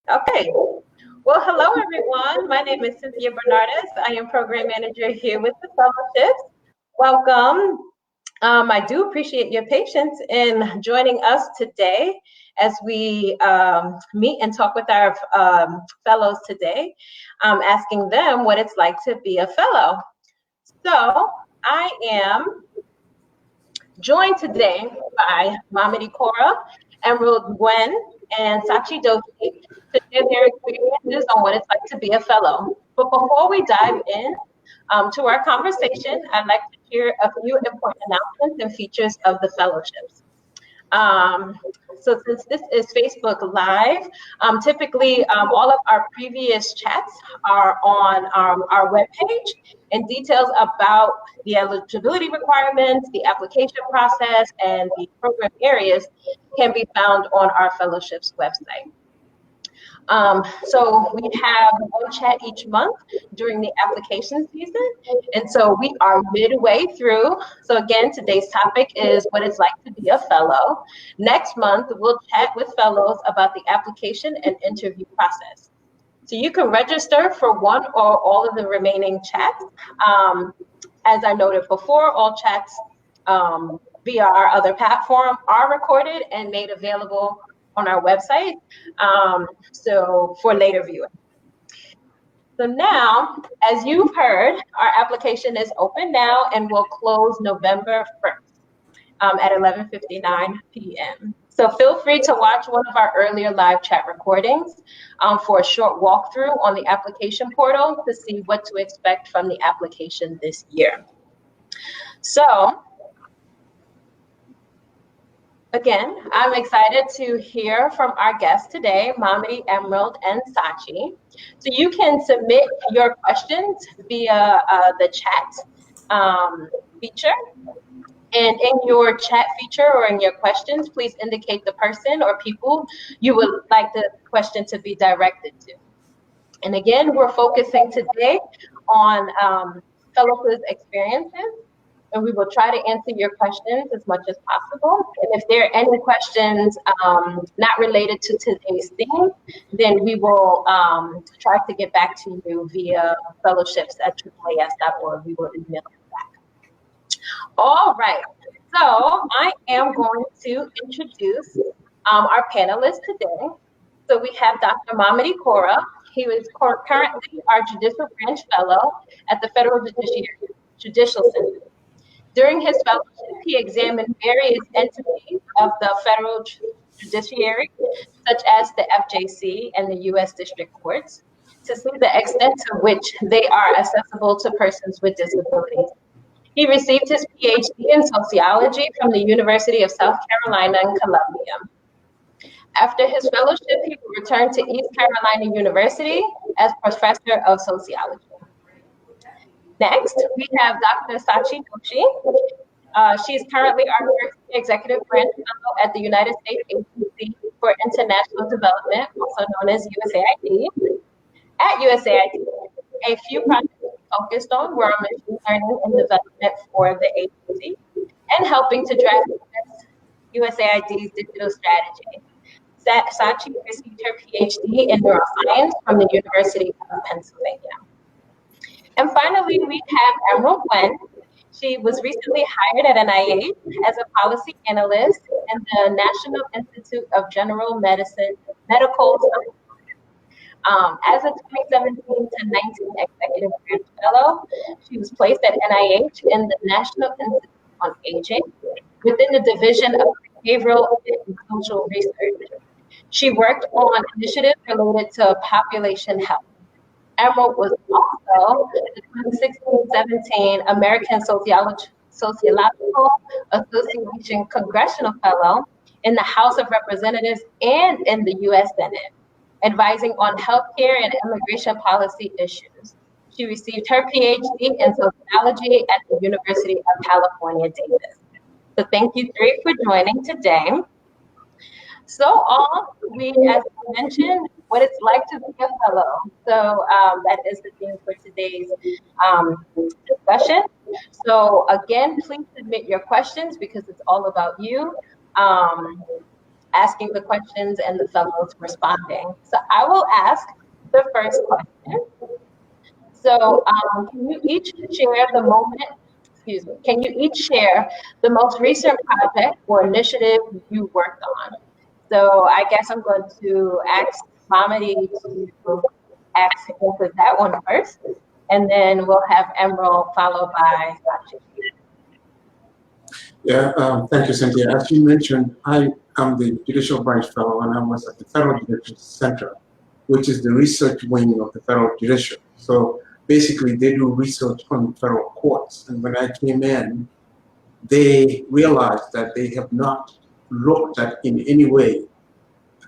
Okay. Well, hello, everyone. My name is Cynthia Bernardes. I am program manager here with the fellowships. Welcome. I do appreciate your patience in joining us today as we meet and talk with our fellows today, asking them what it's like to be a fellow. So I am joined today by Mamadi Kora, Emerald Gwen, and Sachi Doshi to share their experiences on what it's like to be a fellow. But before we dive in to our conversation, I'd like to share a few important announcements and features of the fellowships. So since this is Facebook Live, typically all of our previous chats are on our webpage, and details about the eligibility requirements, the application process, and the program areas can be found on our fellowship's website. So we have one chat each month during the application season. And so we are midway through. So again, today's topic is what it's like to be a fellow. Next month, we'll chat with fellows about the application and interview process. So you can register for one or all of the remaining chats. As I noted before, all chats via our other platform are recorded and made available on our website, so for later viewing. So now, as you've heard, our application is open now and will close November 1st at 11:59 p.m. So feel free to watch one of our earlier live chat recordings for a short walkthrough on the application portal to see what to expect from the application this year. So, again, I'm excited to hear from our guests today, Mamadi, Emerald, and Sachi. So you can submit your questions via the chat feature. And in your chat feature or in your questions, please indicate the person or people you would like the question to be directed to. And again, we're focusing today on fellowship experiences, and we will try to answer your questions as much as possible. And if there are any questions not related to today's theme, then we will try to get back to you via fellowships@AAAS.org. We will email you back. All right, so I am going to introduce our panelists today. So we have Dr. Mamadi Kora. He is currently our Judicial Branch Fellow at the Federal Judicial Center. During his fellowship, he examined various entities of the federal judiciary, such as the FJC and the U.S. District Courts, to see the extent to which they are accessible to persons with disabilities. He received his PhD in sociology from the University of South Carolina in Columbia. After his fellowship, he returned to East Carolina University as professor of sociology. Next, we have Dr. Sachi Doshi. She is currently our first executive branch fellow at the United States Agency for International Development, also known as USAID. At USAID, a few projects focused on were machine learning and development for the agency and helping to draft USAID's digital strategy. Sachi received her PhD in neuroscience from the University of Pennsylvania. And finally, we have Emerald Gwen. She was recently hired at NIH as a policy analyst in the National Institute of General Medicine Medical Sciences. As a 2017 to 19 executive branch fellow, she was placed at NIH in the National Institute on Aging within the Division of Behavioral and Social Research. She worked on initiatives related to population health. Emerald was also the 2016-17 American Sociological Association Congressional Fellow in the House of Representatives and in the U.S. Senate, advising on healthcare and immigration policy issues. She received her PhD in sociology at the University of California, Davis. So thank you three for joining today. So as I mentioned, what it's like to be a fellow. So that is the theme for today's discussion. So again, please submit your questions because it's all about you. asking the questions and the fellows responding. So I will ask the first question. So can you each share the moment, excuse me, can you each share the most recent project or initiative you worked on? So I guess I'm going to ask Mamadi to answer that one first, and then we'll have Emerald followed by Sachi. Yeah, thank you, Cynthia. As you mentioned, I am the Judicial Branch Fellow, and I was at the Federal Judicial Center, which is the research wing of the Federal Judiciary. So basically, they do research on federal courts. And when I came in, they realized that they have not looked at in any way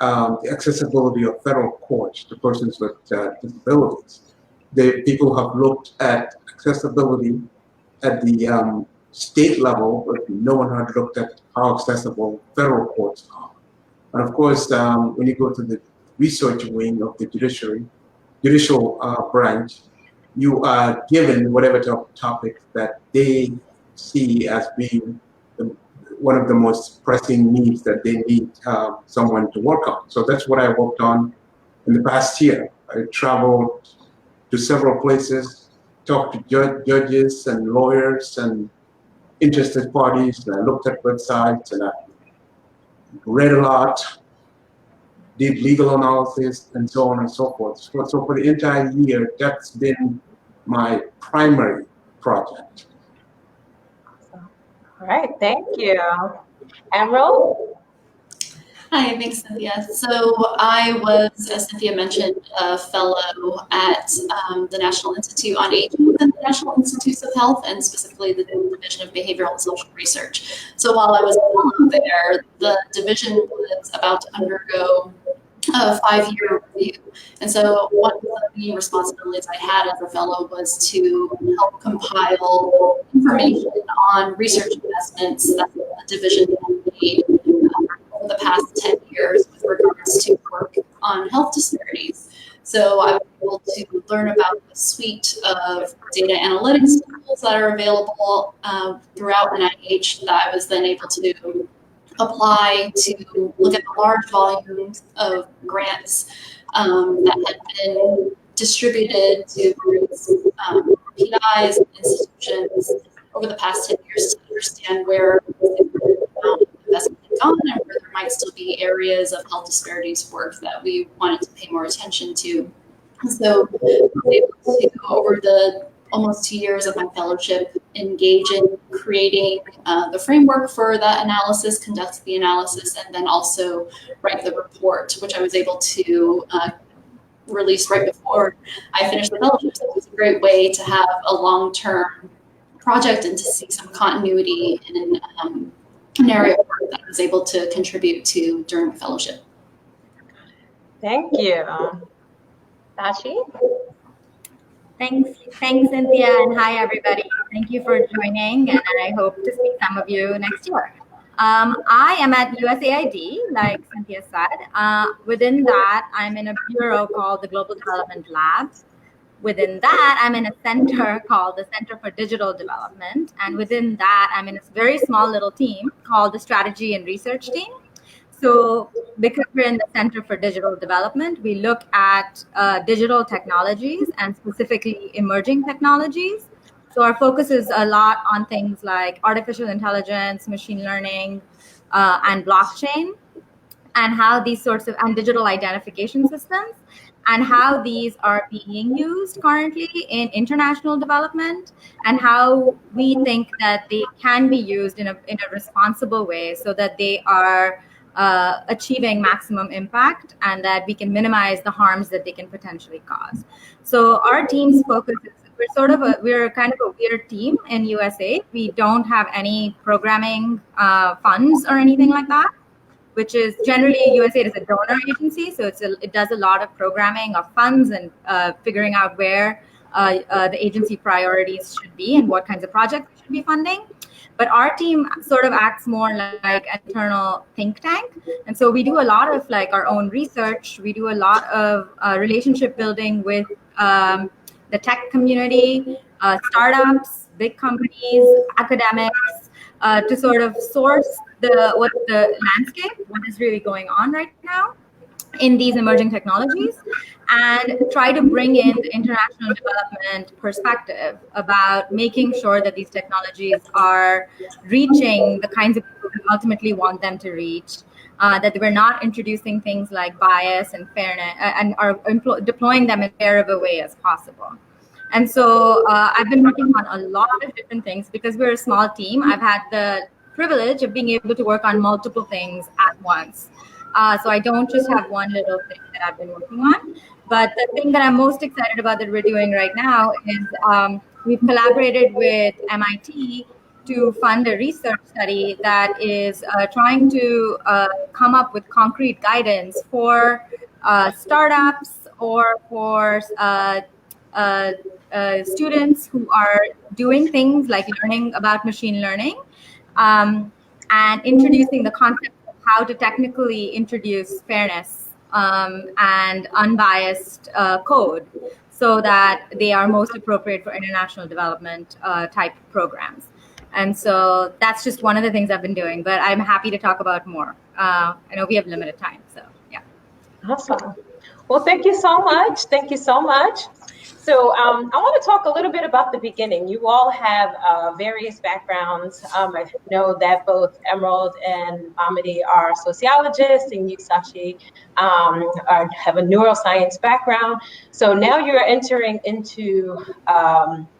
the accessibility of federal courts to persons with disabilities. People have looked at accessibility at the state level, but no one had looked at how accessible federal courts are. And of course, when you go to the research wing of the judicial branch, you are given whatever topic that they see as being one of the most pressing needs that they need someone to work on. So that's what I worked on in the past year. I traveled to several places, talked to judges and lawyers and interested parties, and I looked at websites and I read a lot, did legal analysis, and so on and so forth. So for the entire year, that's been my primary project. All right, thank you. Emerald? Hi, thanks, Cynthia. So I was, as Cynthia mentioned, a fellow at the National Institute on Aging within the National Institutes of Health, and specifically the Division of Behavioral and Social Research. So while I was a fellow there, the division was about to undergo a 5-year review. And so one of the responsibilities I had as a fellow was to help compile information on research investments that the division had made over the past 10 years with regards to work on health disparities. So I was able to learn about the suite of data analytics tools that are available throughout NIH that I was then able to apply to look at the large volumes of grants that had been distributed to PIs and institutions over the past 10 years to understand where investment had gone and where there might still be areas of health disparities work that we wanted to pay more attention to. So I was able to, over the almost 2 years of my fellowship, engage in creating the framework for that analysis, conduct the analysis, and then also write the report, which I was able to release right before I finished the fellowship. So it was a great way to have a long-term project and to see some continuity in an area of work that I was able to contribute to during my fellowship. Thank you. Sachi? Thanks, Cynthia, and hi, everybody. Thank you for joining, and I hope to see some of you next year. I am at USAID, like Cynthia said. Within that, I'm in a bureau called the Global Development Lab. Within that, I'm in a center called the Center for Digital Development. And within that, I'm in a very small little team called the Strategy and Research Team. So because we're in the Center for Digital Development, we look at digital technologies and specifically emerging technologies. So our focus is a lot on things like artificial intelligence, machine learning, and blockchain, and how these sorts of, and digital identification systems, and how these are being used currently in international development, and how we think that they can be used in a responsible way so that they are achieving maximum impact and that we can minimize the harms that they can potentially cause. So our team's focus is, we're kind of a weird team in USA. We don't have any programming funds or anything like that, which is generally USAID is a donor agency, so it does a lot of programming of funds and figuring out where the agency priorities should be and what kinds of projects we should be funding. But our team sort of acts more like an internal think tank. And so we do a lot of like our own research. We do a lot of relationship building with the tech community, startups, big companies, academics, to sort of source the landscape, what is really going on right now in these emerging technologies, and try to bring in the international development perspective about making sure that these technologies are reaching the kinds of people we ultimately want them to reach, that we're not introducing things like bias and fairness, and are deploying them in fair of a way as possible. And so I've been working on a lot of different things because we're a small team. I've had the privilege of being able to work on multiple things at once. So I don't just have one little thing that I've been working on. But the thing that I'm most excited about that we're doing right now is we've collaborated with MIT to fund a research study that is trying to come up with concrete guidance for startups or for students who are doing things like learning about machine learning, and introducing the concept of how to technically introduce fairness and unbiased code so that they are most appropriate for international development type programs. And so that's just one of the things I've been doing, but I'm happy to talk about more. I know we have limited time, so yeah. Awesome. Well, thank you so much. Thank you so much. So I want to talk a little bit about the beginning. You all have various backgrounds. I know that both Emerald and Mamadi are sociologists, and you, Sachi, have a neuroscience background. So now you're entering into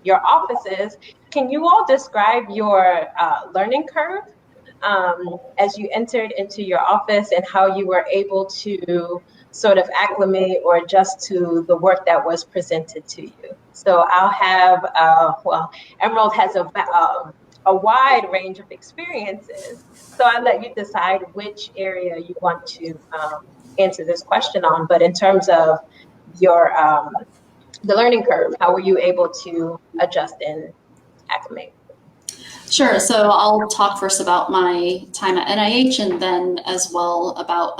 your offices. Can you all describe your learning curve as you entered into your office and how you were able to sort of acclimate or adjust to the work that was presented to you? So I'll have, well, Emerald has a wide range of experiences. So I'll let you decide which area you want to answer this question on. But in terms of your, the learning curve, how were you able to adjust and acclimate? Sure. So I'll talk first about my time at NIH and then as well about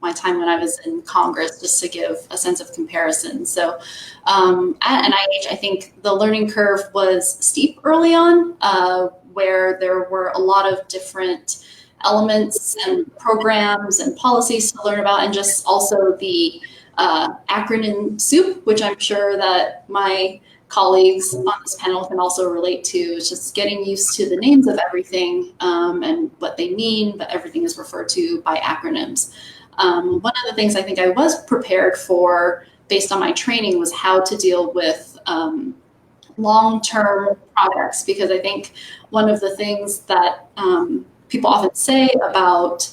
my time when I was in Congress, just to give a sense of comparison. So at NIH, I think the learning curve was steep early on, where there were a lot of different elements and programs and policies to learn about, and just also the acronym soup, which I'm sure that my colleagues on this panel can also relate to. It's just getting used to the names of everything and what they mean, but everything is referred to by acronyms. One of the things I think I was prepared for based on my training was how to deal with long-term projects, because I think one of the things that people often say about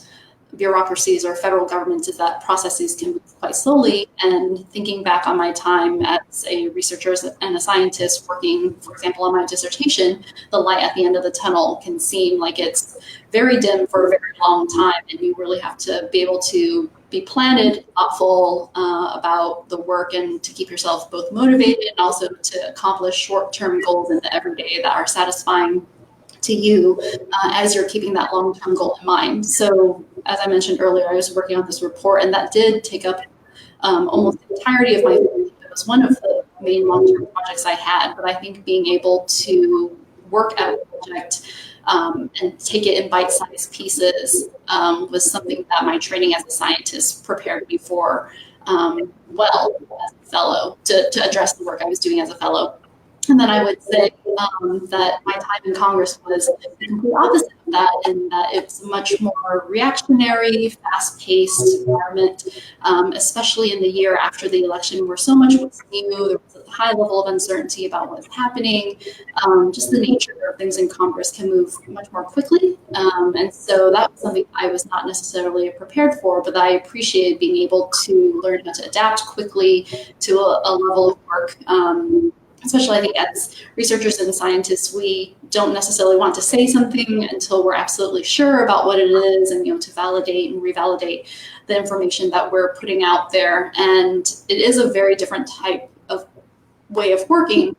bureaucracies or federal governments is that processes can move quite slowly. And thinking back on my time as a researcher and a scientist working, for example, on my dissertation, the light at the end of the tunnel can seem like it's very dim for a very long time. And you really have to be able to be planted, thoughtful about the work, and to keep yourself both motivated and also to accomplish short-term goals in the everyday that are satisfying to you as you're keeping that long-term goal in mind. So as I mentioned earlier, I was working on this report, and that did take up almost the entirety of my week. It was one of the main long-term projects I had, but I think being able to work at a project and take it in bite-sized pieces was something that my training as a scientist prepared me for well as a fellow, to address the work I was doing as a fellow. And then I would say that my time in Congress was the complete opposite of that, in that it's a much more reactionary, fast-paced environment, especially in the year after the election, where so much was new. There was a high level of uncertainty about what's happening. Just the nature of things in Congress can move much more quickly. And so that was something I was not necessarily prepared for, but I appreciated being able to learn how to adapt quickly to a level of work. Especially, I think, as researchers and scientists, we don't necessarily want to say something until we're absolutely sure about what it is, and to validate and revalidate the information that we're putting out there. And it is a very different type of way of working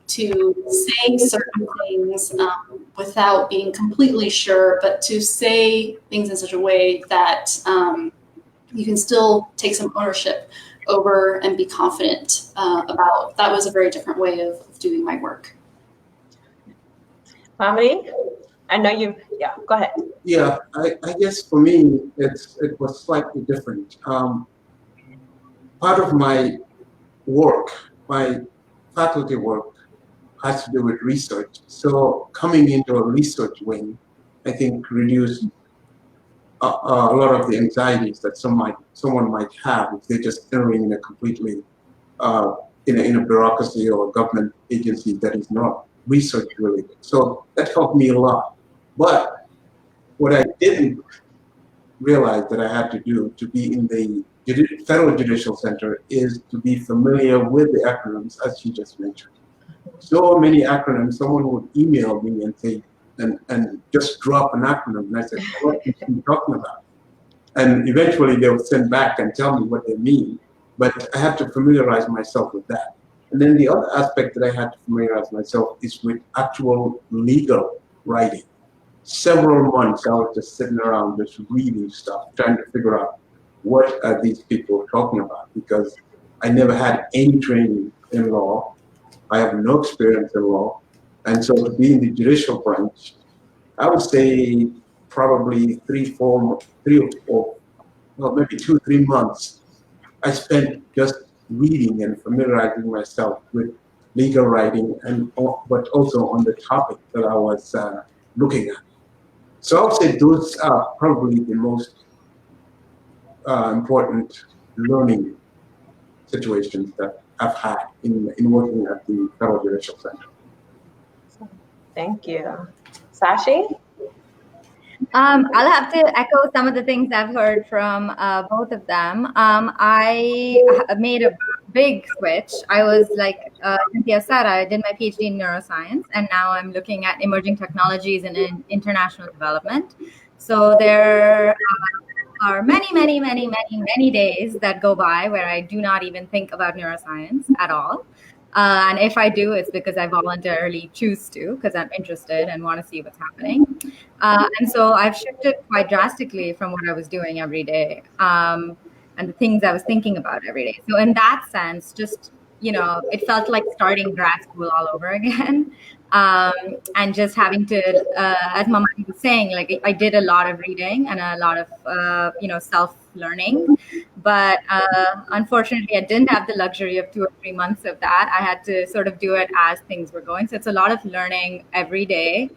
to say certain things without being completely sure, but to say things in such a way that you can still take some ownership over and be confident about. That was a very different way of doing my work. Mamadi? I know you, yeah, go ahead. Yeah, I guess for me, it was slightly different. Part of my work, my faculty work, has to do with research. So coming into a research wing, I think reduced a lot of the anxieties that someone might have if they're just entering in a completely in a bureaucracy or a government agency that is not research related. So that helped me a lot. But what I didn't realize that I had to do to be in the Federal Judicial Center is to be familiar with the acronyms, as you just mentioned. So many acronyms, someone would email me and say, and just drop an acronym, and I said, what are you talking about? And eventually they would send back and tell me what they mean, but I had to familiarize myself with that. And then the other aspect that I had to familiarize myself is with actual legal writing. Several months I was just sitting around just reading stuff, trying to figure out what are these people talking about, because I never had any training in law. I have no experience in law. And so to be in the judicial branch, I would say probably maybe 2, 3 months, I spent just reading and familiarizing myself with legal writing, but also on the topic that I was looking at. So I would say those are probably the most important learning situations that I've had in working at the Federal Judicial Center. Thank you. Sashi? I'll have to echo some of the things I've heard from both of them. I made a big switch. I was like Cynthia said, I did my PhD in neuroscience, and now I'm looking at emerging technologies and in international development. So there are many days that go by where I do not even think about neuroscience at all. And if I do, it's because I voluntarily choose to, because I'm interested and want to see what's happening. And so I've shifted quite drastically from what I was doing every day and the things I was thinking about every day. So in that sense, just, it felt like starting grad school all over again. And just having to, as Mamani was saying, like I did a lot of reading and a lot of, self-learning. But unfortunately, I didn't have the luxury of 2 or 3 months of that. I had to sort of do it as things were going. So it's a lot of learning every day.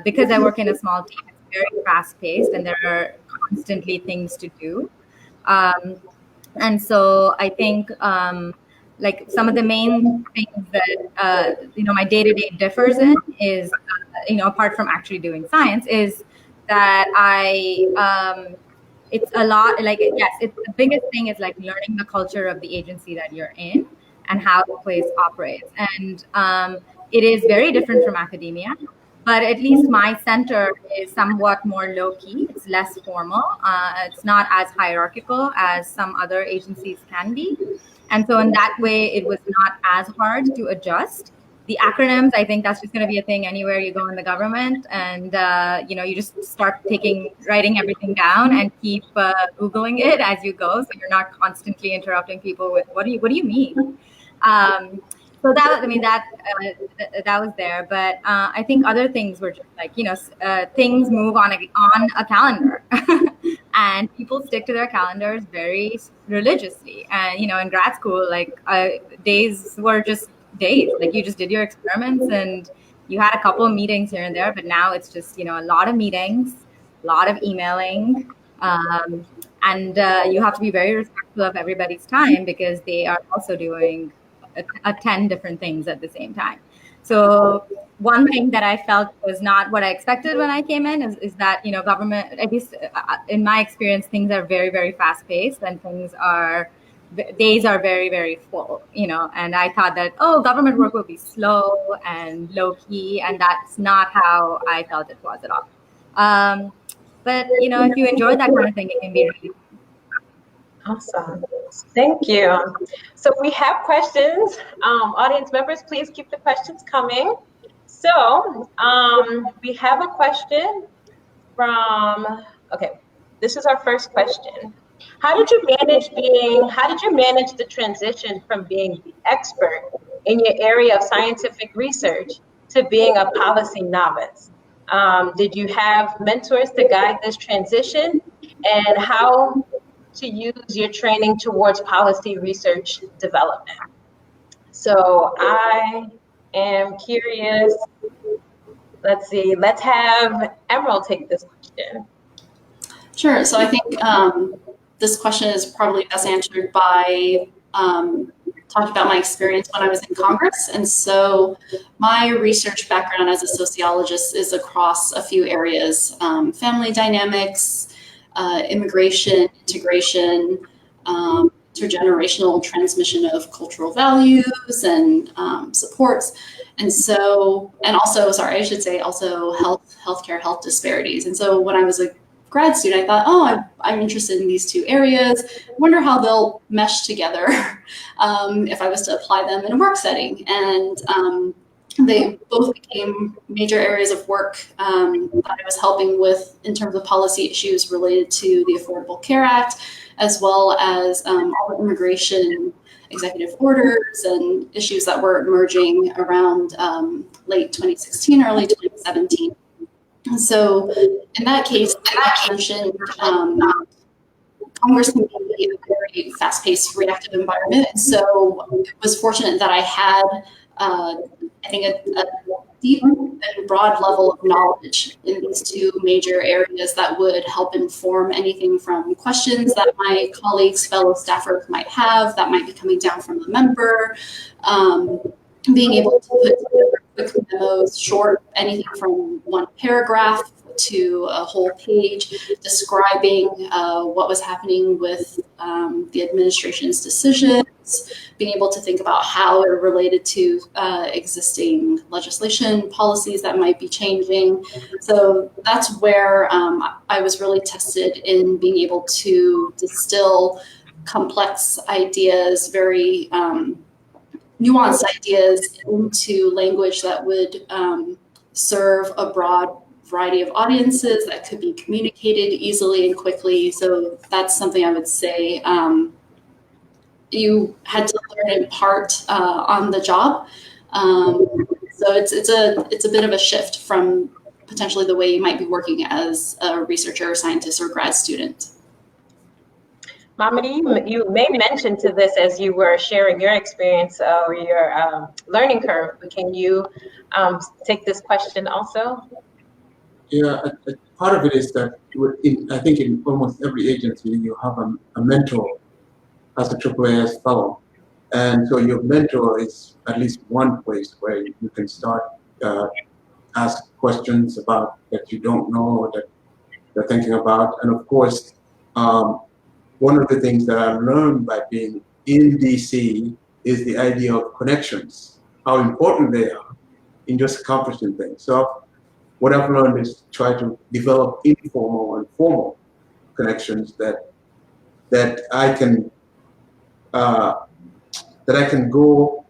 Because I work in a small team, it's very fast-paced and there are constantly things to do. And so I think like some of the main things that, my day-to-day differs in is, apart from actually doing science, is that it's a lot like, yes, it's the biggest thing is like learning the culture of the agency that you're in and how the place operates. And it is very different from academia, but at least my center is somewhat more low-key. It's less formal. It's not as hierarchical as some other agencies can be. And so in that way, it was not as hard to adjust. The acronyms, I think that's just going to be a thing anywhere you go in the government. And, you just start writing everything down and keep Googling it as you go. So you're not constantly interrupting people with, what do you mean? So that was there. But I think other things were just like, things move on a calendar. And people stick to their calendars very religiously. And, in grad school, like days were just days. Like you just did your experiments and you had a couple of meetings here and there. But now it's just, a lot of meetings, a lot of emailing. And you have to be very respectful of everybody's time because they are also doing 10 different things at the same time. So one thing that I felt was not what I expected when I came in is that, government, at least in my experience, things are very, very fast paced and days are very, very full, and I thought that, government work will be slow and low key. And that's not how I felt it was at all. But, if you enjoy that kind of thing, it can be really Awesome. Thank you. So we have questions. Audience members, please keep the questions coming. So we have a question this is our first question. How did you manage the transition from being the expert in your area of scientific research to being a policy novice? Did you have mentors to guide this transition? And how to use your training towards policy research development? So I am curious. Let's see, let's have Emerald take this question. Sure. So I think this question is probably best answered by talking about my experience when I was in Congress. And so my research background as a sociologist is across a few areas: family dynamics, immigration, integration, intergenerational transmission of cultural values and supports. And so, and also, sorry, I should say also healthcare health disparities. And so when I was a grad student, I thought, oh, I'm interested in these two areas. I wonder how they'll mesh together if I was to apply them in a work setting. And they both became major areas of work that I was helping with in terms of policy issues related to the Affordable Care Act, as well as all the immigration executive orders and issues that were emerging around late 2016, early 2017. And so in that case, I mentioned Congress can be a very fast-paced, reactive environment. And so it was fortunate that I had, I think, a deep and broad level of knowledge in these two major areas that would help inform anything from questions that my colleagues, fellow staffers might have that might be coming down from the member, being able to put together quick memos, short, anything from one paragraph to a whole page, describing what was happening with the administration's decisions, being able to think about how it related to existing legislation, policies that might be changing. So that's where I was really tested in being able to distill complex ideas, very nuanced ideas into language that would serve a broad variety of audiences that could be communicated easily and quickly. So that's something I would say you had to learn in part on the job. So it's a bit of a shift from potentially the way you might be working as a researcher, scientist, or grad student. Mamadi, you made mention to this as you were sharing your experience or your learning curve. Can you take this question also? Yeah, part of it is that I think in almost every agency you have a mentor as a AAAS fellow. And so your mentor is at least one place where you can start ask questions about that you don't know or that you're thinking about. And of course, one of the things that I learned by being in DC is the idea of connections, how important they are in just accomplishing things. So what I've learned is to try to develop informal and formal connections that I can go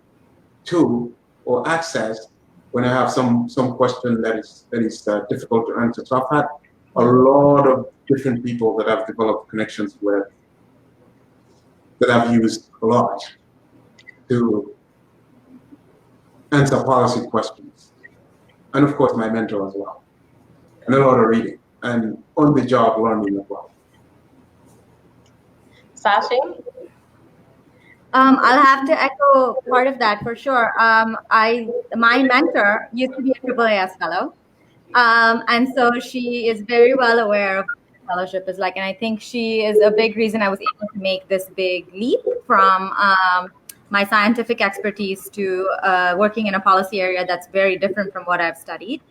to or access when I have some question that is difficult to answer. So I've had a lot of different people that I've developed connections with that I've used a lot to answer policy questions. And of course, my mentor as well. And a lot of reading and on-the-job learning as well. Sashi? I'll have to echo part of that for sure. My mentor used to be a AAAS fellow. And so she is very well aware of what fellowship is like. And I think she is a big reason I was able to make this big leap from my scientific expertise to working in a policy area that's very different from what I've studied.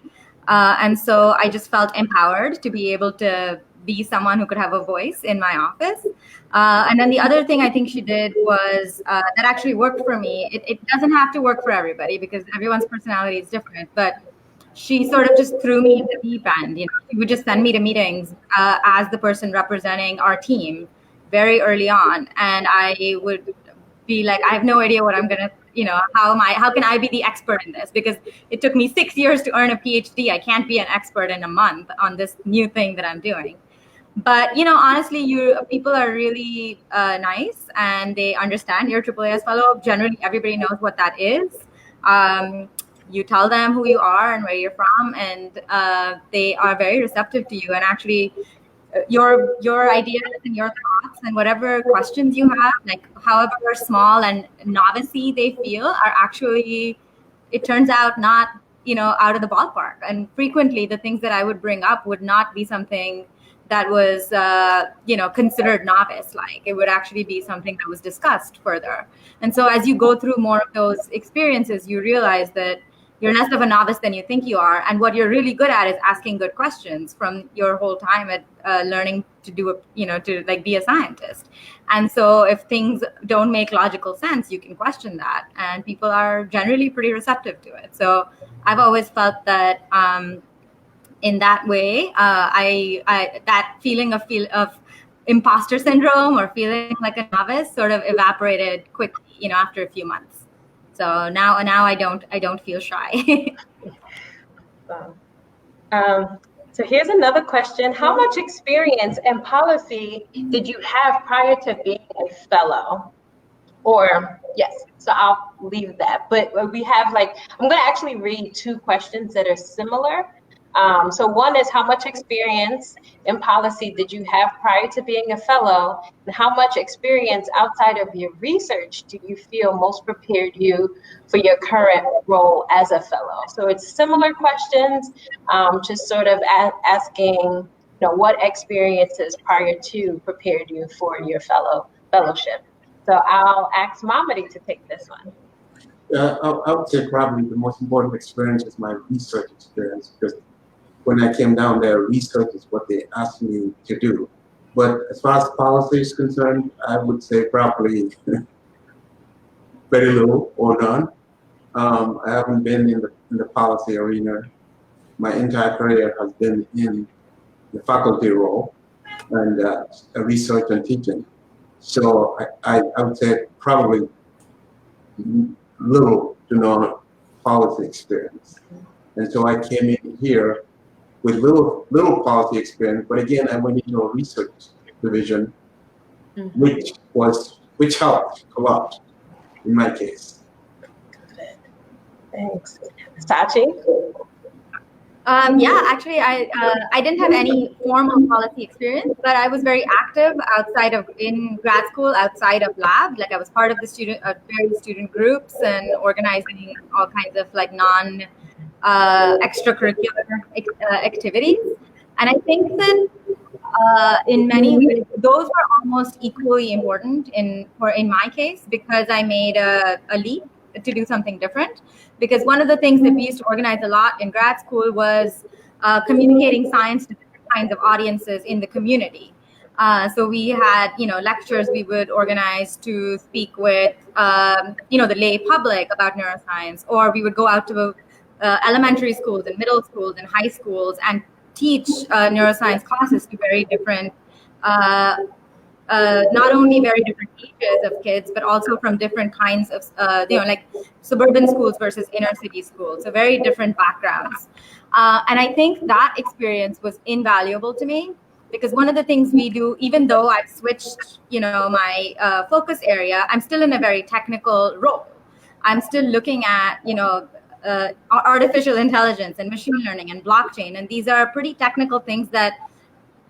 And so I just felt empowered to be able to be someone who could have a voice in my office. And then the other thing I think she did was that actually worked for me. It doesn't have to work for everybody because everyone's personality is different, but she sort of just threw me in the deep end. You know, she would just send me to meetings as the person representing our team very early on. And I would be like, I have no idea what I'm going to, you know, how can I be the expert in this? Because it took me 6 years to earn a PhD. I can't be an expert in a month on this new thing that I'm doing. But, you know, honestly, people are really nice and they understand. You're a AAAS fellow. Generally, everybody knows what that is. you tell them who you are and where you're from, and they are very receptive to you. And actually, your ideas and your thoughts and whatever questions you have, like however small and novice-y they feel, are actually, it turns out, not out of the ballpark. And frequently, the things that I would bring up would not be something that was considered novice. Like, it would actually be something that was discussed further. And so as you go through more of those experiences, you realize that you're less of a novice than you think you are, and what you're really good at is asking good questions from your whole time at learning to be a scientist. And so if things don't make logical sense, you can question that, and people are generally pretty receptive to it. So I've always felt that in that way, that feeling of imposter syndrome or feeling like a novice sort of evaporated quickly, after a few months. So now I don't feel shy. So here's another question. How much experience in policy did you have prior to being a fellow? Or, yes, so I'll leave that. But we have I'm going to actually read two questions that are similar. So one is, how much experience in policy did you have prior to being a fellow? And how much experience outside of your research do you feel most prepared you for your current role as a fellow? So it's similar questions, just sort of asking, what experiences prior to prepared you for your fellowship. So I'll ask Mamadi to take this one. I would say probably the most important experience is my research experience, because when I came down there, research is what they asked me to do. But as far as policy is concerned, I would say probably very little or none. I haven't been in the policy arena. My entire career has been in the faculty role and research and teaching. So I would say probably little to no policy experience. And so I came in here with little policy experience, but again, I went into a research division, which helped a lot in my case. Thanks. Sachi? Yeah, actually, I didn't have any formal policy experience, but I was very active in grad school, outside of lab. Like, I was part of the various student groups and organizing all kinds of non extracurricular activities. And I think that in many ways, those were almost equally important in my case, because I made a leap to do something different. Because one of the things that we used to organize a lot in grad school was communicating science to different kinds of audiences in the community. So we had, lectures we would organize to speak with, the lay public about neuroscience, or we would go out to elementary schools and middle schools and high schools and teach neuroscience classes to very different, not only very different ages of kids, but also from different kinds of, like suburban schools versus inner city schools, so very different backgrounds. And I think that experience was invaluable to me, because one of the things we do, even though I've switched, my focus area, I'm still in a very technical role. I'm still looking at, artificial intelligence and machine learning and blockchain. And these are pretty technical things that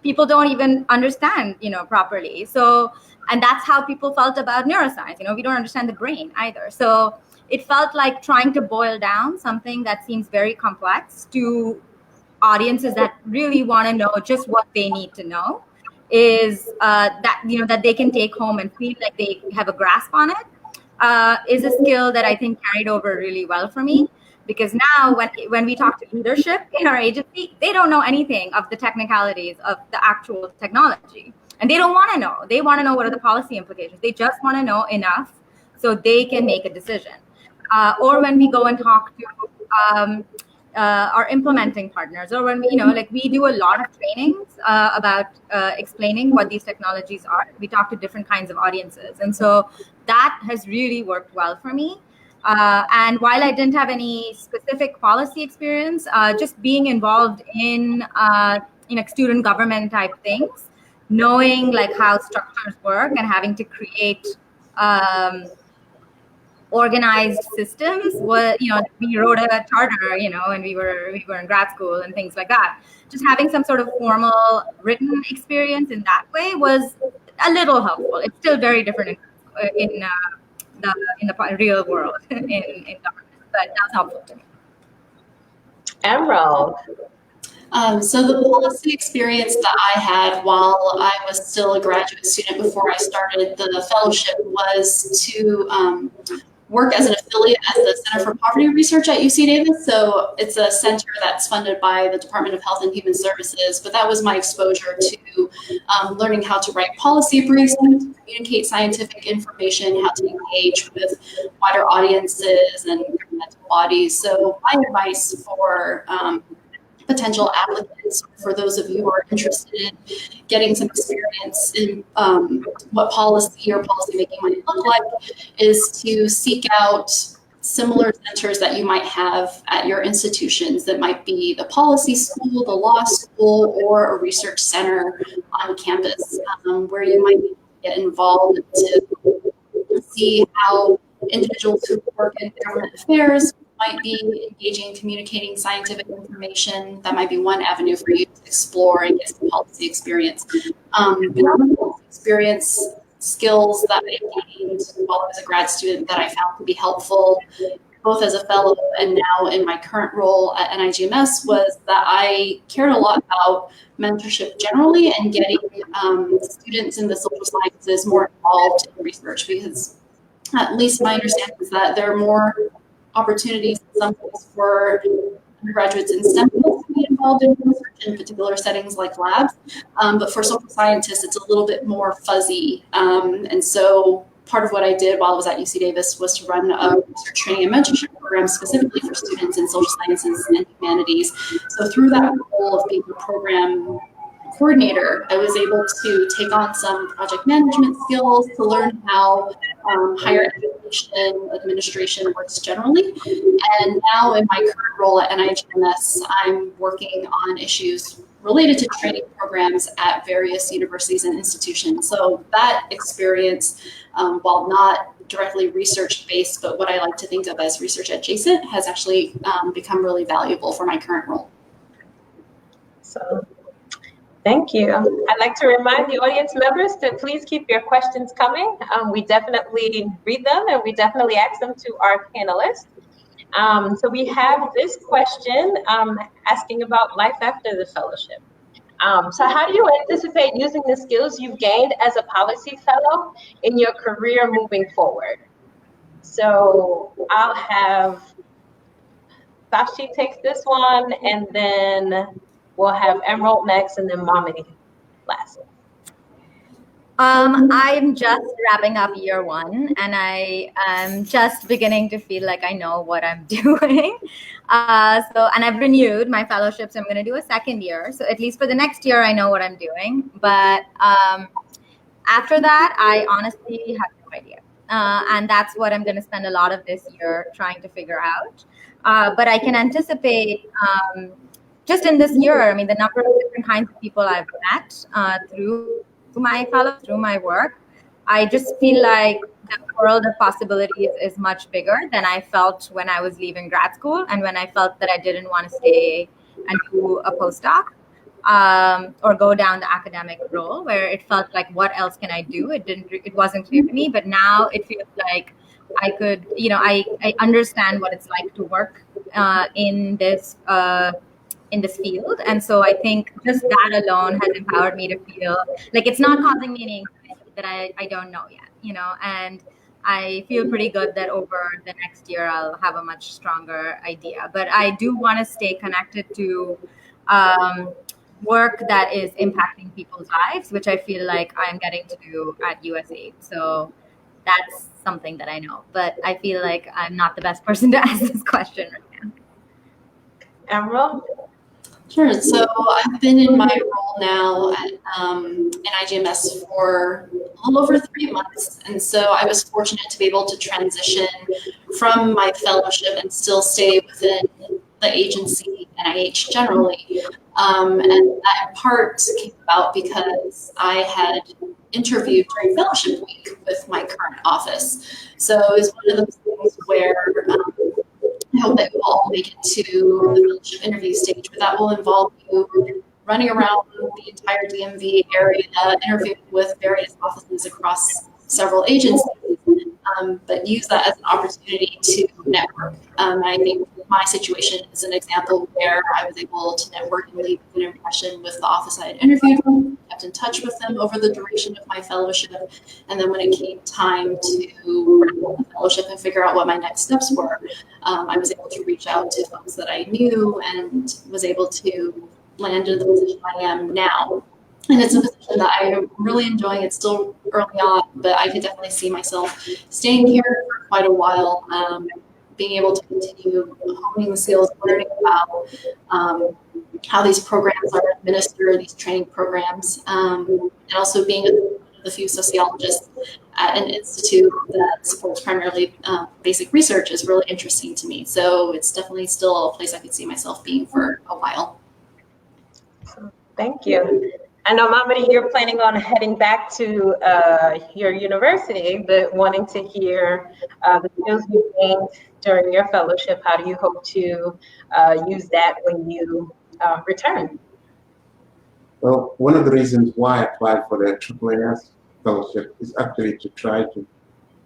people don't even understand, properly. So, and that's how people felt about neuroscience. We don't understand the brain either. So it felt like trying to boil down something that seems very complex to audiences that really want to know just what they need to know, is that they can take home and feel like they have a grasp on it, is a skill that I think carried over really well for me. Because now when we talk to leadership in our agency, they don't know anything of the technicalities of the actual technology. And they don't want to know. They want to know what are the policy implications. They just want to know enough so they can make a decision. Or when we go and talk to our implementing partners, or when we do a lot of trainings about explaining what these technologies are. We talk to different kinds of audiences. And so that has really worked well for me. And while I didn't have any specific policy experience, just being involved in student government type things, knowing how structures work and having to create organized systems. We wrote a charter, when we were in grad school and things like that. Just having some sort of formal written experience in that way was a little helpful. It's still very different in the real world in government, but that's helpful to me. Emerald. So the policy experience that I had while I was still a graduate student before I started the fellowship was to work as an affiliate at the Center for Poverty Research at UC Davis. So it's a center that's funded by the Department of Health and Human Services, but that was my exposure to learning how to write policy briefs, how to communicate scientific information, how to engage with wider audiences and governmental bodies. So my advice for potential applicants, for those of you who are interested in getting some experience in what policy or policymaking might look like, is to seek out similar centers that you might have at your institutions. That might be the policy school, the law school, or a research center on campus, where you might get involved to see how individuals who work in government affairs might be engaging, communicating scientific information. That might be one avenue for you to explore and get some policy experience. Beyond policy experience, skills that I gained while I was a grad student that I found to be helpful, both as a fellow and now in my current role at NIGMS, was that I cared a lot about mentorship generally and getting students in the social sciences more involved in research, because at least my understanding is that there are more opportunities in some ways for undergraduates in STEM fields to be involved in research in particular settings like labs. But for social scientists, it's a little bit more fuzzy. And so part of what I did while I was at UC Davis was to run a research training and mentorship program specifically for students in social sciences and humanities. So through that role of being a program coordinator, I was able to take on some project management skills to learn how higher education administration works generally. And now in my current role at NIGMS, I'm working on issues related to training programs at various universities and institutions. So that experience, while not directly research-based, but what I like to think of as research adjacent, has actually become really valuable for my current role. So, thank you. I'd like to remind the audience members to please keep your questions coming. We definitely read them and we definitely ask them to our panelists. So we have this question asking about life after the fellowship. So how do you anticipate using the skills you've gained as a policy fellow in your career moving forward? So I'll have Sashi takes this one, and then we'll have Emerald next, and then Mamadi last. I'm just wrapping up year one, and I am just beginning to feel like I know what I'm doing. And I've renewed my fellowship, so I'm going to do a second year. So at least for the next year, I know what I'm doing. But after that, I honestly have no idea. And that's what I'm going to spend a lot of this year trying to figure out. But I can anticipate just in this year, I mean, the number of different kinds of people I've met through my fellows, through my work, I just feel like the world of possibilities is much bigger than I felt when I was leaving grad school and when I felt that I didn't want to stay and do a postdoc or go down the academic role, where it felt like, what else can I do? It wasn't clear to me, but now it feels like I could, I understand what it's like to work in this field. And so I think just that alone has empowered me to feel like it's not causing me any anxiety that I don't know yet, and I feel pretty good that over the next year I'll have a much stronger idea. But I do want to stay connected to work that is impacting people's lives, which I feel like I'm getting to do at USAID. So that's something that I know, but I feel like I'm not the best person to ask this question right now. Emerald? Sure. So I've been in my role now at NIGMS for a little over 3 months. And so I was fortunate to be able to transition from my fellowship and still stay within the agency, NIH generally. And that in part came about because I had interviewed during fellowship week with my current office. So it's one of those things where I hope that we'll all make it to the fellowship interview stage, but that will involve you running around the entire DMV area, interviewing with various offices across several agencies, but use that as an opportunity to network. I think my situation is an example where I was able to network and leave an impression with the office I had interviewed with, kept in touch with them over the duration of my fellowship, and then when it came time to wrap the fellowship and figure out what my next steps were, I was able to reach out to folks that I knew and was able to land in the position I am now. And it's a position that I'm really enjoying. It's still early on, but I could definitely see myself staying here for quite a while, being able to continue honing the skills, learning about how these programs are administered, these training programs, and also being the few sociologists at an institute that supports primarily basic research is really interesting to me. So it's definitely still a place I could see myself being for a while. Thank you. I know, Mamadi, you're planning on heading back to your university, but wanting to hear the skills you gained during your fellowship. How do you hope to use that when you return? Well, one of the reasons why I applied for the AAAS fellowship is actually to try to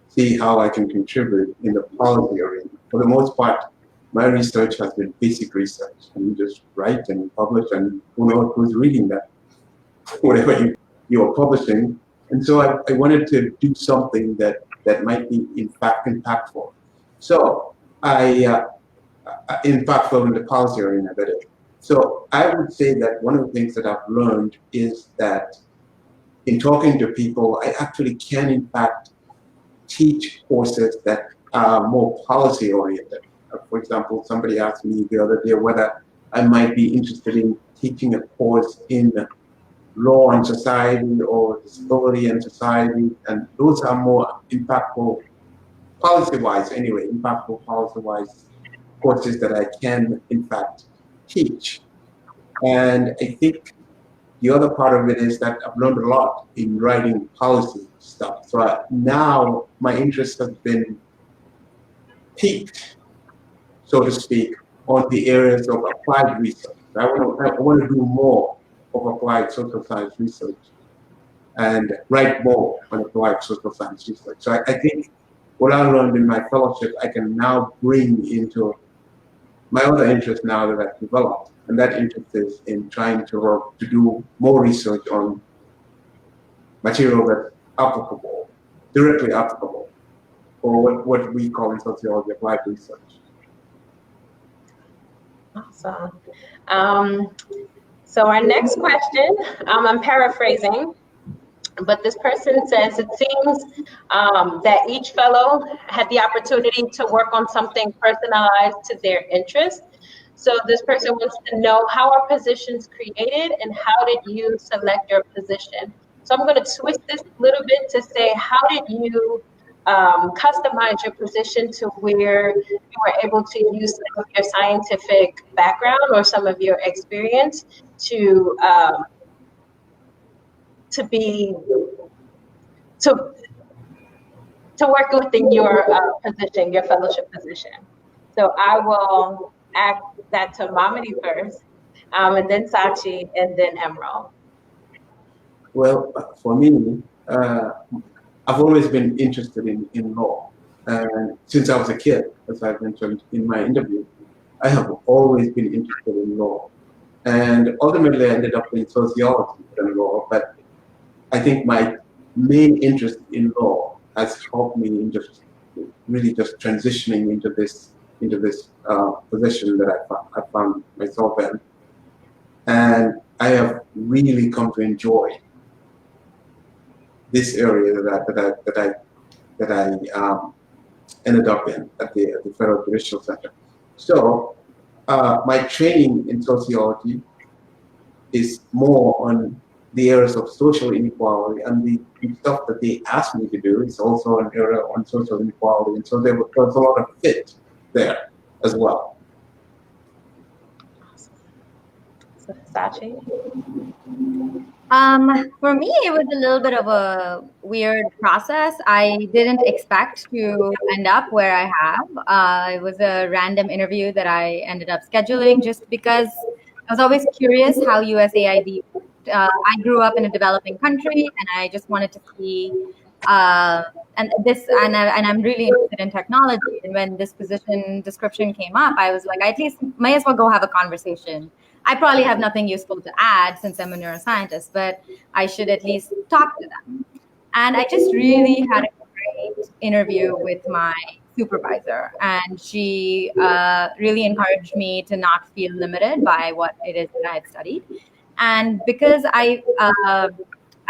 see how I can contribute in the policy arena. For the most part, my research has been basic research, and you just write and publish, and who knows who's reading that, whatever you are publishing. And so I wanted to do something that might be in fact impactful. So impactful in the policy arena, that is. So I would say that one of the things that I've learned is that in talking to people, I actually can in fact teach courses that are more policy oriented. For example, somebody asked me the other day whether I might be interested in teaching a course in law and society or disability and society, and those are more impactful policy-wise anyway, impactful policy-wise courses that I can in fact teach. And I think the other part of it is that I've learned a lot in writing policy stuff. So now my interest has been peaked, so to speak, on the areas of applied research. I want to do more of applied social science research and write more on applied social science research. So I think what I learned in my fellowship, I can now bring into my other interest now that I've developed. And that interest is in trying to do more research on material that's applicable, directly applicable, or what we call in sociology applied research. Awesome. So our next question, I'm paraphrasing, but this person says it seems that each fellow had the opportunity to work on something personalized to their interest. So this person wants to know, how are positions created and how did you select your position? So I'm going to twist this a little bit to say, how did you customize your position to where you were able to use some of your scientific background or some of your experience to work within your position, your fellowship position. So I will ask that to Mamadi first, and then Sachi, and then Emerald. Well, for me, I've always been interested in law. And since I was a kid, as I mentioned in my interview, I have always been interested in law. And ultimately, I ended up in sociology and law, but I think my main interest in law has helped me in just really just transitioning into this position that I found myself in. And I have really come to enjoy this area that I ended up in at the Federal Judicial Center. So my training in sociology is more on the areas of social inequality, and the stuff that they asked me to do is also an area on social inequality, and so there was a lot of fit there as well. So, Sachi? For me, it was a little bit of a weird process. I didn't expect to end up where I have. It was a random interview that I ended up scheduling just because I was always curious how USAID worked. I grew up in a developing country, and I just wanted to see. Uh, and I'm really interested in technology. And when this position description came up, I was like, I at least might as well go have a conversation. I probably have nothing useful to add since I'm a neuroscientist, but I should at least talk to them. And I just really had a great interview with my supervisor, and she really encouraged me to not feel limited by what it is that I had studied. And because I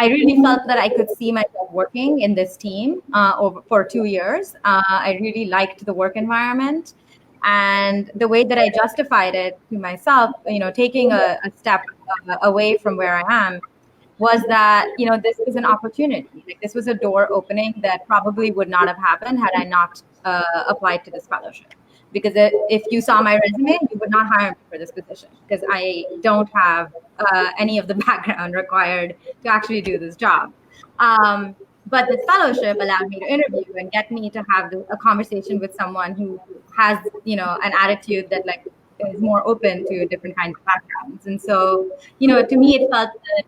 really felt that I could see myself working in this team for 2 years. I really liked the work environment. And the way that I justified it to myself, taking a step away from where I am, was that, this was an opportunity. Like, this was a door opening that probably would not have happened had I not applied to this fellowship. Because if you saw my resume, you would not hire me for this position because I don't have any of the background required to actually do this job. But this fellowship allowed me to interview and get me to have a conversation with someone who has, an attitude that is more open to different kinds of backgrounds. And so, to me, it felt that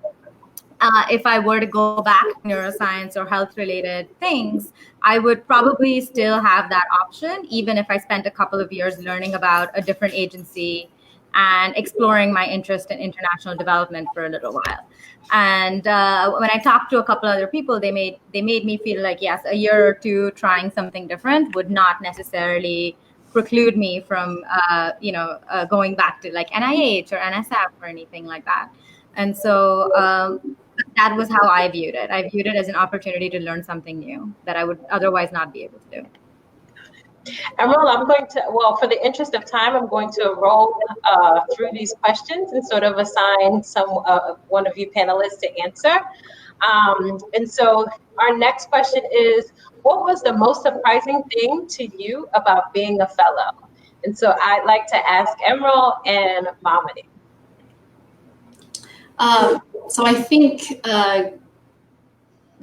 if I were to go back to neuroscience or health-related things, I would probably still have that option, even if I spent a couple of years learning about a different agency and exploring my interest in international development for a little while. And when I talked to a couple other people, they made me feel like, yes, a year or two trying something different would not necessarily preclude me from, going back to like NIH or NSF or anything like that. And so that was how I viewed it. I viewed it as an opportunity to learn something new that I would otherwise not be able to do. Emerald, I'm going to, well, for the interest of time, I'm going to roll through these questions and sort of assign one of you panelists to answer. And so our next question is, what was the most surprising thing to you about being a fellow? And so I'd like to ask Emerald and Mamadi. So I think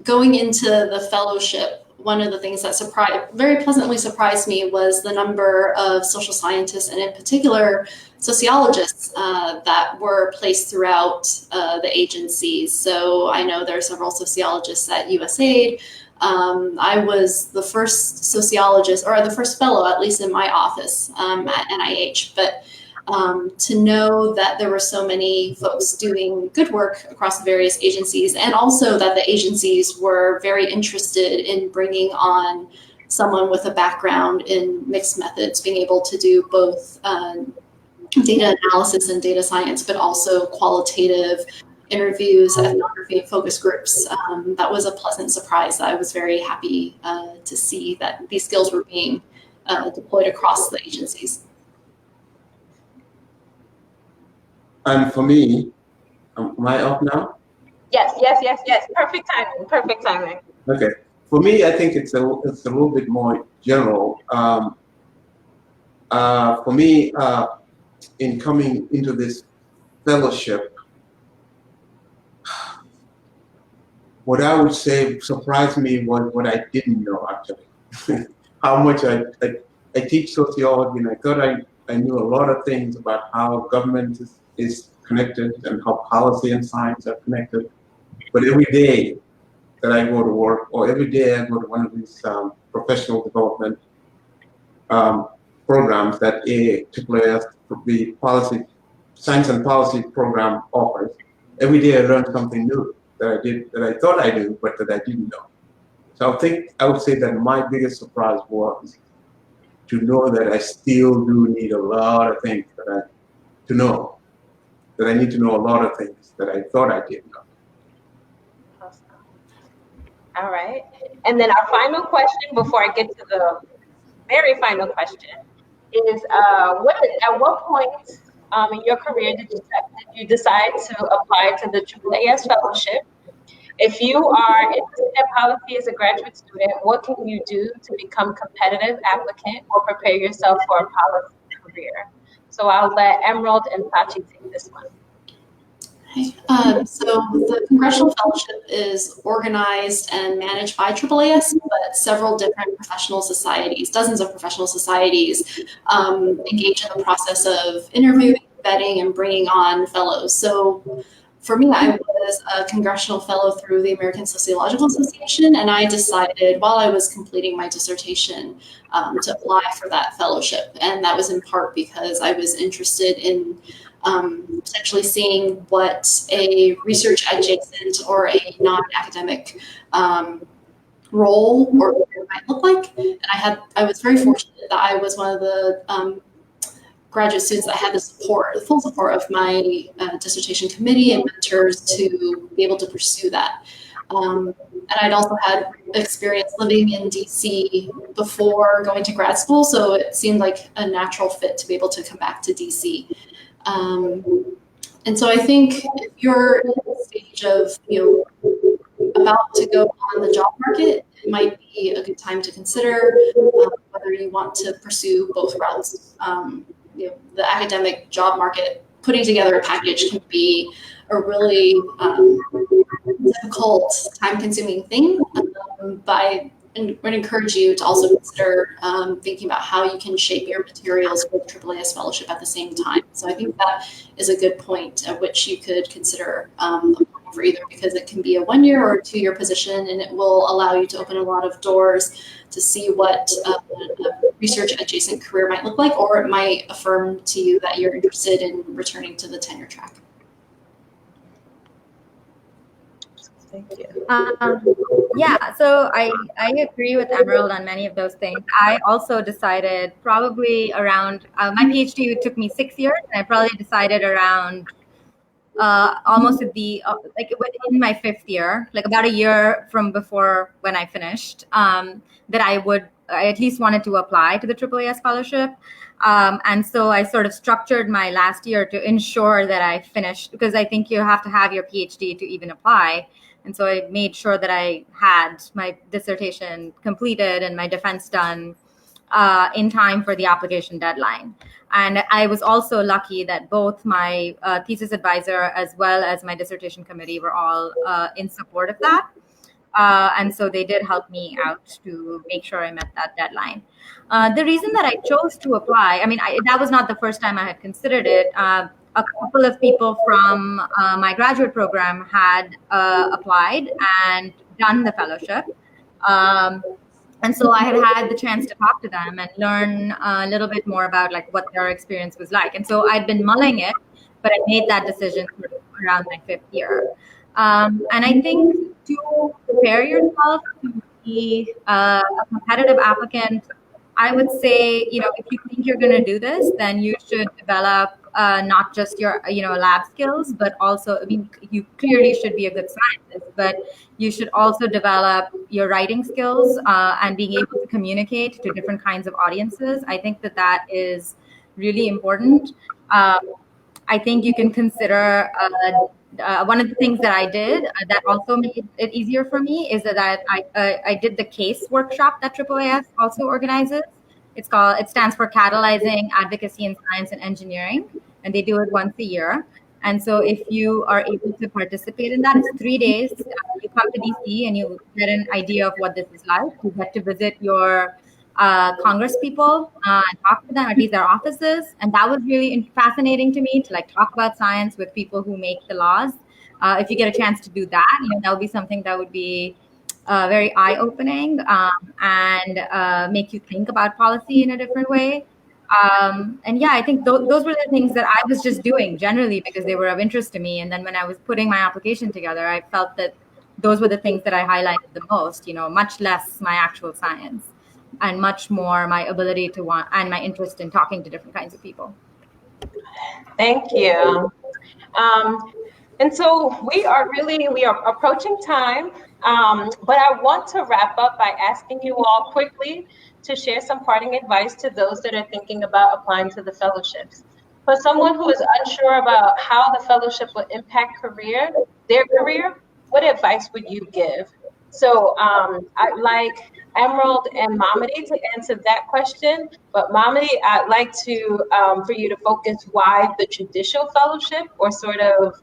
going into the fellowship, one of the things that very pleasantly surprised me was the number of social scientists, and in particular sociologists, that were placed throughout the agencies. So I know there are several sociologists at USAID. I was the first sociologist, or the first fellow, at least in my office at NIH. But to know that there were so many folks doing good work across the various agencies, and also that the agencies were very interested in bringing on someone with a background in mixed methods, being able to do both data analysis and data science, but also qualitative interviews, ethnography, focus groups. That was a pleasant surprise. I was very happy to see that these skills were being deployed across the agencies. And for me, am I up now? Yes. Perfect timing. Okay. For me, I think it's a little bit more general. For me, in coming into this fellowship, what I would say surprised me was what I didn't know, actually. How much I teach sociology, and I thought I knew a lot of things about how government is connected and how policy and science are connected. But every day that I go to work, or every day I go to one of these professional development programs that AAAS, the policy, science and policy program offers, every day I learn something new that I thought I knew, but that I didn't know. So I would say that my biggest surprise was to know that I still do need a lot of things that I need to know a lot of things that I thought I didn't know. Awesome. All right. And then our final question before I get to the very final question is, at what point in your career did you decide to apply to the AAAS fellowship? If you are interested in policy as a graduate student, what can you do to become a competitive applicant or prepare yourself for a policy career? So I'll let Emerald and Sachi take this one. So the Congressional Fellowship is organized and managed by AAAS, but several different professional societies, dozens of professional societies, engage in the process of interviewing, vetting, and bringing on fellows. So for me, I was a congressional fellow through the American Sociological Association, and I decided while I was completing my dissertation to apply for that fellowship. And that was in part because I was interested in potentially seeing what a research adjacent or a non-academic role or career might look like. And I was very fortunate that I was one of the graduate students that had the full support of my dissertation committee and mentors to be able to pursue that. And I'd also had experience living in DC before going to grad school, so it seemed like a natural fit to be able to come back to DC. And so I think if you're in the stage of, about to go on the job market, it might be a good time to consider whether you want to pursue both routes. The academic job market, putting together a package can be a really difficult, time-consuming thing, but I would encourage you to also consider thinking about how you can shape your materials for the AAAS Fellowship at the same time. So I think that is a good point at which you could consider applying for either, because it can be a 1 year or 2 year position, and it will allow you to open a lot of doors to see what a research adjacent career might look like, or it might affirm to you that you're interested in returning to the tenure track. Thank you. Yeah, so I agree with Emerald on many of those things. I also decided probably around, my PhD took me 6 years, and I probably decided around almost at the, like within my 5th year, like about a year from before when I finished, that I at least wanted to apply to the AAAS Fellowship. And so I sort of structured my last year to ensure that I finished, because I think you have to have your PhD to even apply. And so I made sure that I had my dissertation completed and my defense done in time for the application deadline. And I was also lucky that both my thesis advisor as well as my dissertation committee were all in support of that. And so they did help me out to make sure I met that deadline. The reason that I chose to apply, I mean, that was not the first time I had considered it. A couple of people from my graduate program had applied and done the fellowship. And so I had the chance to talk to them and learn a little bit more about like what their experience was like. And so I'd been mulling it, but I made that decision around my 5th year. And I think to prepare yourself to be a competitive applicant, I would say, if you think you're going to do this, then you should develop not just your, lab skills, but also, I mean, you clearly should be a good scientist, but you should also develop your writing skills and being able to communicate to different kinds of audiences. I think that is really important. I think you can consider one of the things that I did that also made it easier for me is that I did the CASE workshop that AAAS also organizes. It stands for Catalyzing Advocacy in Science and Engineering, and they do it once a year. And so if you are able to participate in that, it's 3 days. You come to DC and you get an idea of what this is like. You get to visit your Congress people and talk to them, at least their offices. And that was really fascinating to me, to like talk about science with people who make the laws. If you get a chance to do that, that would be something that would be very eye-opening and make you think about policy in a different way. And yeah, I think those were the things that I was just doing generally because they were of interest to me. And then when I was putting my application together, I felt that those were the things that I highlighted the most, much less my actual science and much more my ability to want and my interest in talking to different kinds of people. Thank you. And so we are approaching time, but I want to wrap up by asking you all quickly to share some parting advice to those that are thinking about applying to the fellowships. For someone who is unsure about how the fellowship will impact their career, what advice would you give? So I'd like Emerald and Mamadi to answer that question, but Mamadi, I'd like for you to focus why the judicial fellowship, or sort of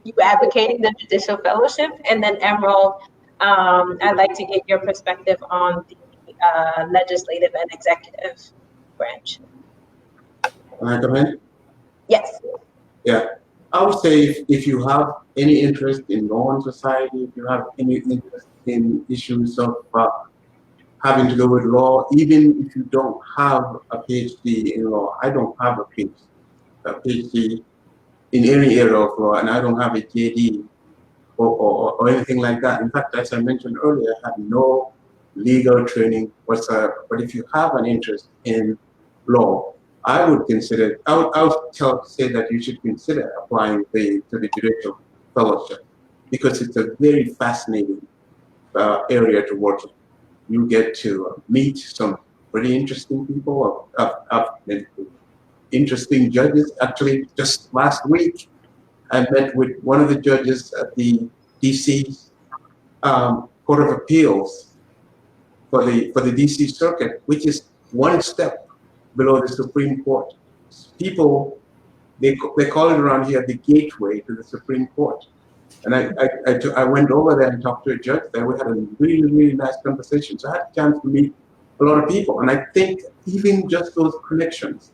you advocating the Judicial Fellowship, and then Emerald, I'd like to get your perspective on the legislative and executive branch. Can I come in? Yes. Yeah. I would say if you have any interest in law and society, if you have any interest in issues of having to do with law, even if you don't have a PhD in law, I don't have a PhD in any area of law, and I don't have a JD or anything like that. In fact, as I mentioned earlier, I have no legal training whatsoever. But if you have an interest in law, I would consider, I would say that you should consider applying to the Judicial Fellowship, because it's a very fascinating area to work in. You get to meet some pretty interesting people, interesting judges. Actually, just last week, I met with one of the judges at the DC Court of Appeals for the DC Circuit, which is one step below the Supreme Court. People, they call it around here the gateway to the Supreme Court. And I went over there and talked to a judge there. We had a really, really nice conversation. So I had a chance to meet a lot of people. And I think even just those connections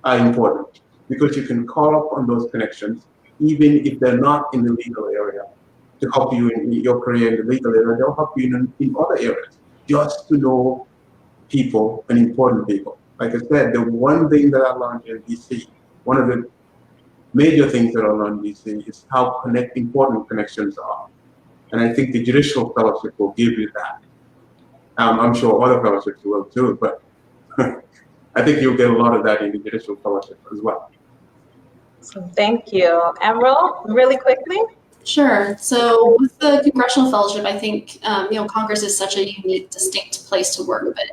are important, because you can call up on those connections, even if they're not in the legal area, to help you in your career in the legal area. They'll help you in other areas, just to know people and important people. Like I said, the one thing that I learned in DC, one of the major things that I learned in DC is how important connections are. And I think the Judicial Fellowship will give you that. I'm sure other fellowships will too, but I think you'll get a lot of that in the Judicial Fellowship as well. So thank you. Emerald, really quickly. Sure. So with the Congressional Fellowship, I think, Congress is such a unique, distinct place to work. But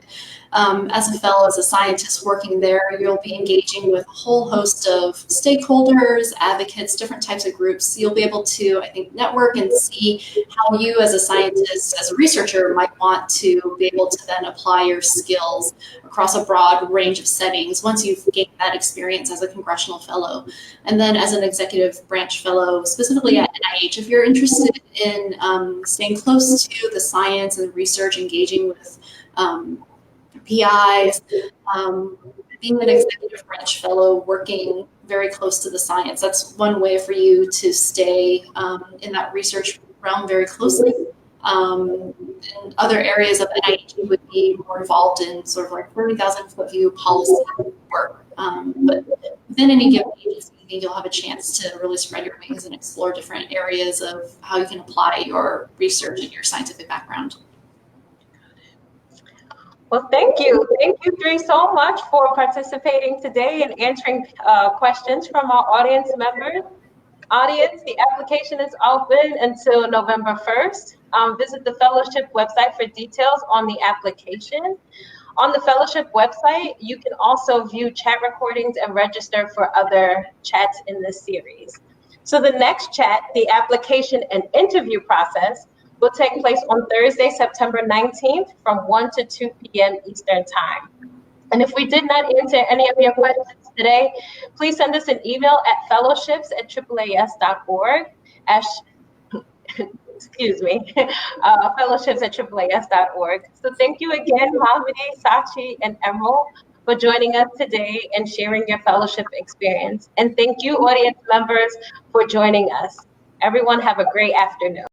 as a fellow, as a scientist working there, you'll be engaging with a whole host of stakeholders, advocates, different types of groups. You'll be able to, I think, network and see how you as a scientist, as a researcher, might want to be able to then apply your skills across a broad range of settings once you've gained that experience as a Congressional Fellow. And then as an Executive Branch Fellow, specifically at NIH, if you're interested in staying close to the science and the research, engaging with PIs, being an Executive Branch Fellow, working very close to the science, that's one way for you to stay in that research realm very closely. And other areas of NIH would be more involved in sort of like 30,000-foot view policy work. But within any given agency, I think you'll have a chance to really spread your wings and explore different areas of how you can apply your research and your scientific background. Well, thank you. Thank you three so much for participating today and answering questions from our audience members. Audience, the application is open until November 1st. Visit the fellowship website for details on the application. On the fellowship website, you can also view chat recordings and register for other chats in this series. So the next chat, the application and interview process, will take place on Thursday, September 19th from 1 to 2 p.m. Eastern Time. And if we did not answer any of your questions today, please send us an email at fellowships@AAAS.org. Excuse me, fellowships@AAAS.org. So thank you again, Mamadi, Sachi, and Emerald, for joining us today and sharing your fellowship experience. And thank you, audience members, for joining us. Everyone have a great afternoon.